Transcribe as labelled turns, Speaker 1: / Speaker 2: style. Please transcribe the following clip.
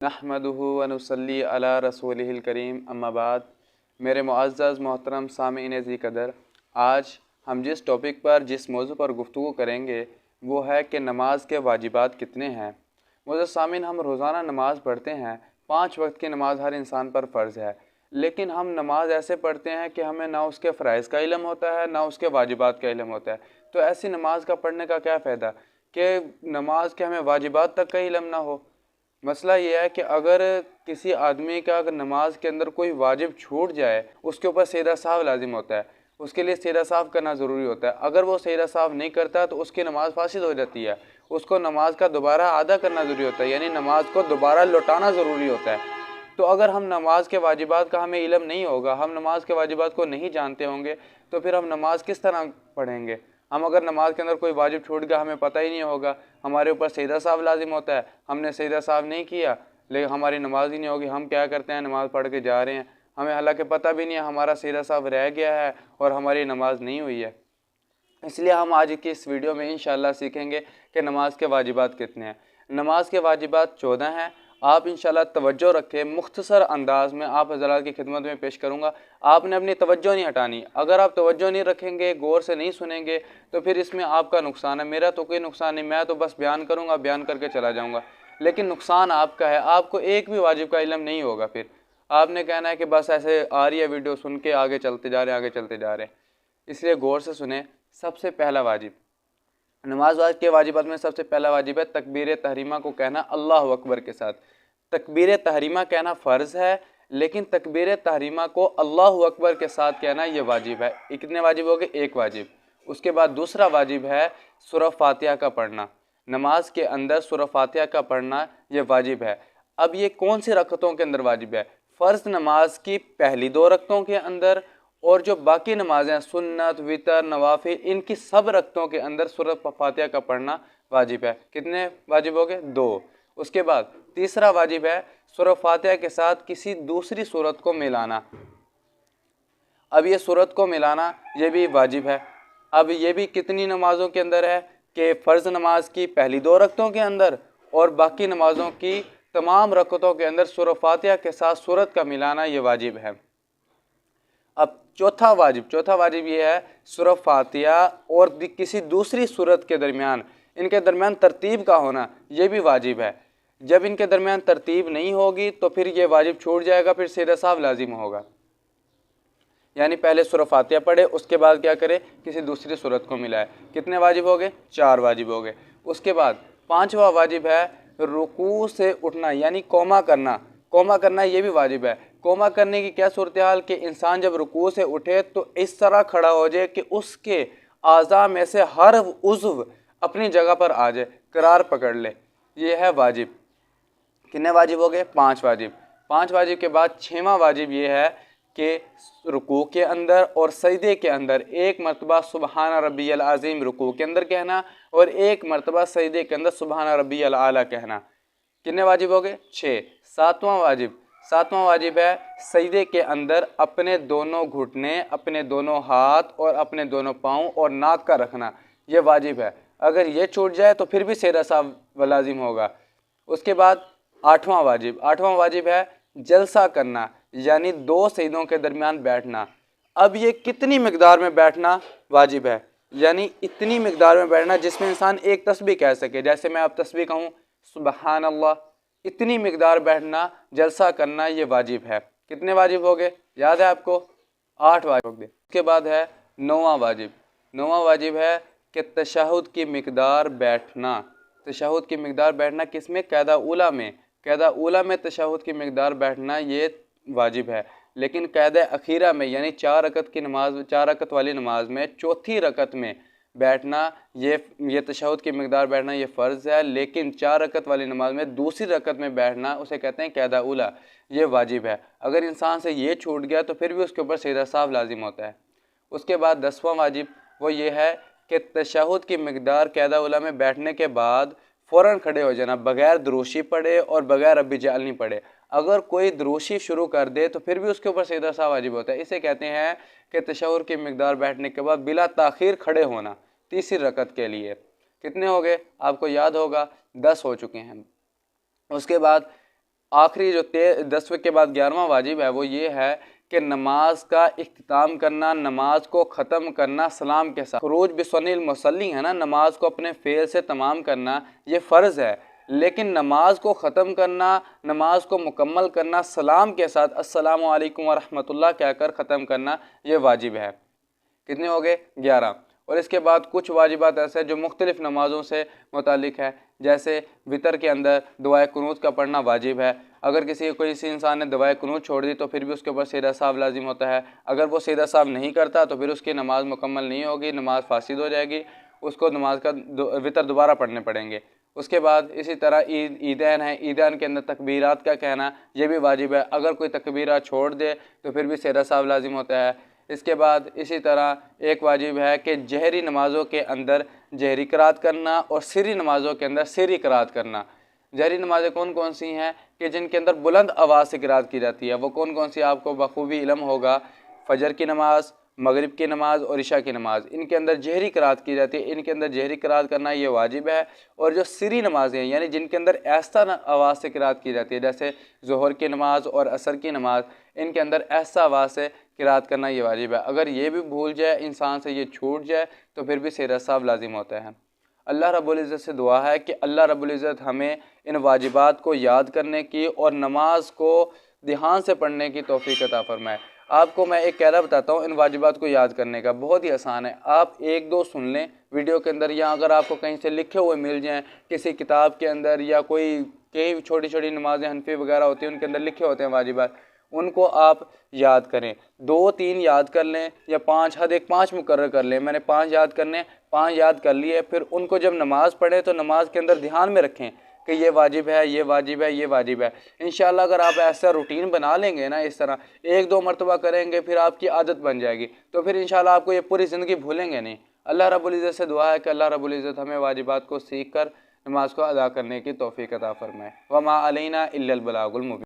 Speaker 1: नहमदुहु व नुसल्ली अला रसूलिहिल करीम अम्मा बाद। मेरे मुअज़्ज़ज़ मोहतरम सामीन ज़ी कदर, आज हम जिस टॉपिक पर जिस मौजू पर गुफ्तगू करेंगे वो है कि नमाज के वाजिबात कितने हैं। मुअज़्ज़ज़ सामीन, हम रोज़ाना नमाज़ पढ़ते हैं। 5 वक्त की नमाज हर इंसान पर फ़र्ज़ है, लेकिन हम नमाज ऐसे पढ़ते हैं कि हमें ना उसके फ़राइज़ का इल्म होता है ना उसके वाजिबात का इल्म होता है। तो ऐसी नमाज का पढ़ने का क्या फ़ायदा कि नमाज के हमें वाजिबात तक का इल्म ना हो। मसला ये है कि अगर किसी आदमी का अगर नमाज के अंदर कोई वाजिब छूट जाए, उसके ऊपर सीधा साफ लाजिम होता है, उसके लिए सीधा साफ करना ज़रूरी होता है। अगर वो सीधा साफ नहीं करता तो उसकी नमाज फासिद हो जाती है, उसको नमाज का दोबारा अदा करना ज़रूरी होता है, यानी नमाज को दोबारा लौटाना ज़रूरी होता है। तो अगर हम नमाज के वाजिबात का हमें इल्म नहीं होगा, हम नमाज के वाजिबात को नहीं जानते होंगे, तो फिर हम नमाज किस तरह पढ़ेंगे। हम अगर नमाज के अंदर कोई वाजिब छूट गया, हमें पता ही नहीं होगा, हमारे ऊपर सीधा साफ लाजिम होता है, हमने सीधा साफ नहीं किया, लेकिन हमारी नमाज ही नहीं होगी। हम क्या करते हैं, नमाज पढ़ के जा रहे हैं, हमें हालांकि पता भी नहीं है हमारा सीधा साफ रह गया है और हमारी नमाज नहीं हुई है। इसलिए हम आज की इस वीडियो में इंशाल्लाह सीखेंगे कि नमाज के वाजिबात कितने हैं। नमाज के वाजिबात 14 हैं। आप इंशाल्लाह तवज्जो रखें, मुख्तसर अंदाज में आप हज़रात की खिदमत में पेश करूँगा। आपने अपनी तवज्जो नहीं हटानी। अगर आप तवज्जो नहीं रखेंगे, गौर से नहीं सुनेंगे, तो फिर इसमें आपका नुकसान है। मेरा तो कोई नुकसान नहीं, मैं तो बस बयान करूँगा, बयान करके चला जाऊँगा, लेकिन नुकसान आपका है। आपको एक भी वाजिब का इल्म नहीं होगा। फिर आपने कहना है कि बस ऐसे आ रही है वीडियो, सुन के आगे चलते जा रहे हैं, आगे चलते जा रहे हैं। इसलिए गौर से सुने। सबसे पहला वाजिब, नमाज के वाजिबात में सबसे पहला वाजिब है तकबीर तहरीमा को कहना अल्लाह अकबर के साथ। तकबीर तहरीमा कहना फ़र्ज़ है, लेकिन तकबीर तहरीमा को अल्लाह अकबर के साथ कहना ये वाजिब है। कितने वाजिब हो गए? एक वाजिब। उसके बाद दूसरा वाजिब है सूरह फातिहा का पढ़ना। नमाज के अंदर सूरह फातिहा का पढ़ना ये वाजिब है। अब ये कौन सी रकतों के अंदर वाजिब है? फ़र्ज़ नमाज की पहली 2 रकतों के अंदर, और जो बाकी नमाजें हैं सुन्नत, वितर, नवाफिल, इनकी सब रकतों के अंदर सूरह फातिहा का पढ़ना वाजिब है। कितने वाजिब हो गए? 2। उसके बाद तीसरा वाजिब है सूरह फातिहा के साथ किसी दूसरी सूरत को मिलाना। अब ये सूरत को मिलाना ये भी वाजिब है। अब ये भी कितनी नमाज़ों के अंदर है कि फ़र्ज़ नमाज की पहली 2 रकतों के अंदर और बाकी नमाज़ों की तमाम रकतों के अंदर सूरह फातिहा के साथ सूरत का मिलाना ये वाजिब है। अब चौथा वाजिब ये है सूरह फातिहा और किसी दूसरी सूरत के दरमियान, इनके दरमियान तरतीब का होना ये भी वाजिब है। जब इनके दरमियान तरतीब नहीं होगी तो फिर ये वाजिब छूट जाएगा, फिर सीधा साफ लाजिम होगा। यानी पहले सूरह फातिहा पढ़े, उसके बाद क्या करे, किसी दूसरी सूरत को मिलाए। कितने वाजिब हो गए? 4 वाजिब हो गए। उसके बाद 5वां वाजिब है रुकू से उठना, यानी कोमा करना ये भी वाजिब है। कोमा करने की क्या सूरत हाल कि इंसान जब रुकू से उठे तो इस तरह खड़ा हो जाए कि उसके आज़ा में से हर उज़्व अपनी जगह पर आ जाए, करार पकड़ ले। ये है वाजिब। कितने वाजिब हो गए? 5 वाजिब। 5 वाजिब के बाद 6वां वाजिब ये है कि रुकू के अंदर और सजदे के अंदर एक मरतबा सुबहान रब्बियल अज़ीम रुकू के अंदर कहना और एक मरतबा सजदे के अंदर सुबहान रब्बियल आला कहना। कितने वाजिब हो गए? 6। 7वां वाजिब है सजदे के अंदर अपने दोनों घुटने, अपने दोनों हाथ और अपने दोनों पाँव और नाक का रखना, ये वाजिब है। अगर ये छूट जाए तो फिर भी सीधा साफ व लाजिम होगा। उसके बाद 8वां वाजिब है जलसा करना, यानी 2 सजदों के दरमियान बैठना। अब ये कितनी मिकदार में बैठना वाजिब है, यानी इतनी मिकदार में बैठना जिसमें इंसान एक तस्बीह कह सके। जैसे मैं अब तस्बीह कहूँ सुबहान अल्लाह, इतनी मिकदार बैठना, जलसा करना ये वाजिब है। कितने वाजिब हो गए? याद है आपको? 8 वाजिब हो गए। उसके बाद है 9वां वाजिब है कि तशहुद की मिकदार बैठना। तशहुद की मिकदार बैठना किस में? क़ैदा ऊला में तशहुद की मिकदार बैठना ये वाजिब है। लेकिन क़ैदा अखीरा में, यानी 4 रकत वाली नमाज में चौथी रकत में बैठना, ये तशहुद की मिकदार बैठना ये फ़र्ज़ है। लेकिन 4 रकत वाली नमाज में दूसरी रकत में बैठना, उसे कहते हैं क़ैदा ऊला, ये वाजिब है। अगर इंसान से ये छूट गया तो फिर भी उसके ऊपर सीधा साफ लाजिम होता है। उसके बाद 10वां वाजिब वो ये है कि तशहुद की मिकदार क़ैदा ऊला में बैठने के बाद फ़ौरन खड़े हो जाना, बग़ैर दुरूशी पढ़े और बग़ैर रब्बी जालनी पढ़े। अगर कोई दुरूशी शुरू कर दे तो फिर भी उसके ऊपर सीधा सा वाजिब होता है। इसे कहते हैं कि तशहुद की मिकदार बैठने के बाद बिला ताख़ीर खड़े होना तीसरी रकत के लिए। कितने हो गए? आपको याद होगा 10 हो चुके हैं। उसके बाद आखिरी जो 10वें के बाद 11वां वाजिब है वो ये है कि नमाज का इख्तिताम करना, नमाज को ख़त्म करना सलाम के साथ। खुरूज बिस्वनिल मुसल्ली है ना, नमाज को अपने फ़ेल से तमाम करना ये फ़र्ज़ है, लेकिन नमाज को ख़त्म करना, नमाज को मुकम्मल करना सलाम के साथ अस्सलामु अलैकुम व रहमतुल्लाह कहकर ख़त्म करना ये वाजिब है। कितने हो गए? 11। और इसके बाद कुछ वाजिबात ऐसे जो मुख्तलिफ़ नमाज़ों से मुतालिक है, जैसे वितर के अंदर दुआए कुनूत का पढ़ना वाजिब है। अगर किसी इंसान ने दुआए कुनूत छोड़ दी तो फिर भी उसके ऊपर सीधा साहब लाजिम होता है। अगर वो सीधा साहब नहीं करता तो फिर उसकी नमाज़ मुकम्मल नहीं होगी, नमाज फासिद हो जाएगी, उसको नमाज का वितर दोबारा पढ़ने पड़ेंगे। उसके बाद इसी तरह ईदैन है, ईदैन के अंदर तकबीरात का कहना यह भी वाजिब है। अगर कोई तकबीरात छोड़ दे तो फिर भी सीधा साहब लाजिम होता है। इसके बाद इसी तरह एक वाजिब है कि जहरी नमाज़ों के अंदर जहरी क़राअत करना और सिरी नमाज़ों के अंदर सिरी क़राअत करना। जहरी नमाज़ें कौन कौन सी हैं कि जिनके अंदर बुलंद आवाज़ से क़राअत की जाती है, वो कौन कौन सी आपको बखूबी इल्म होगा। फ़जर की नमाज़, मगरिब की नमाज़ और इशा की नमाज़, इनके अंदर जहरी क़राअत की जाती है, इनके अंदर जहरी क़राअत करना ये वाजिब है। और जो सिरी नमाज़ें यानी जिनके अंदर ऐसा आवाज़ से क़राअत की जाती है, जैसे ज़ोहर की नमाज़ और असर की नमाज़, इनके अंदर ऐसा आवाज़ से क़राअत करना ये वाजिब है। अगर ये भी भूल जाए, इंसान से ये छूट जाए तो फिर भी सीधा साहब लाजिम होता है। अल्लाह रब्बुल इज़्ज़त से दुआ है कि अल्लाह रब्बुल इज़्ज़त हमें इन वाजिबात को याद करने की और नमाज को ध्यान से पढ़ने की तौफ़ीक़ अता फ़रमाए। आपको मैं एक कायदा बताता हूँ इन वाजिबात को याद करने का, बहुत ही आसान है। आप एक दो सुन लें वीडियो के अंदर, या अगर आपको कहीं से लिखे हुए मिल जाएँ किसी किताब के अंदर, या कोई कई छोटी छोटी नमाज़ें हनफी वगैरह होती हैं उनके अंदर लिखे होते हैं वाजिबात, उनको आप याद करें। 2-3 याद कर लें या 5, हद एक 5 मुकर्रर कर लें। मैंने 5 याद करने, 5 याद कर लिए, फिर उनको जब नमाज़ पढ़ें तो नमाज के अंदर ध्यान में रखें कि ये वाजिब है, ये वाजिब है, ये वाजिब है। इंशाअल्लाह अगर आप ऐसा रूटीन बना लेंगे ना, इस तरह 1-2 मरतबा करेंगे, फिर आपकी आदत बन जाएगी, तो फिर इंशाअल्लाह आपको ये पूरी ज़िंदगी भूलेंगे नहीं। अल्लाह रब्बुल इज़्ज़त से दुआ है कि अल्लाह रब्बुल इज़्ज़त हमें वाजिबात को सीख कर नमाज को अदा करने की तौफ़ीक़ अता फ़रमाए। वमा अलैना इल्लल बलागुल मुबीन।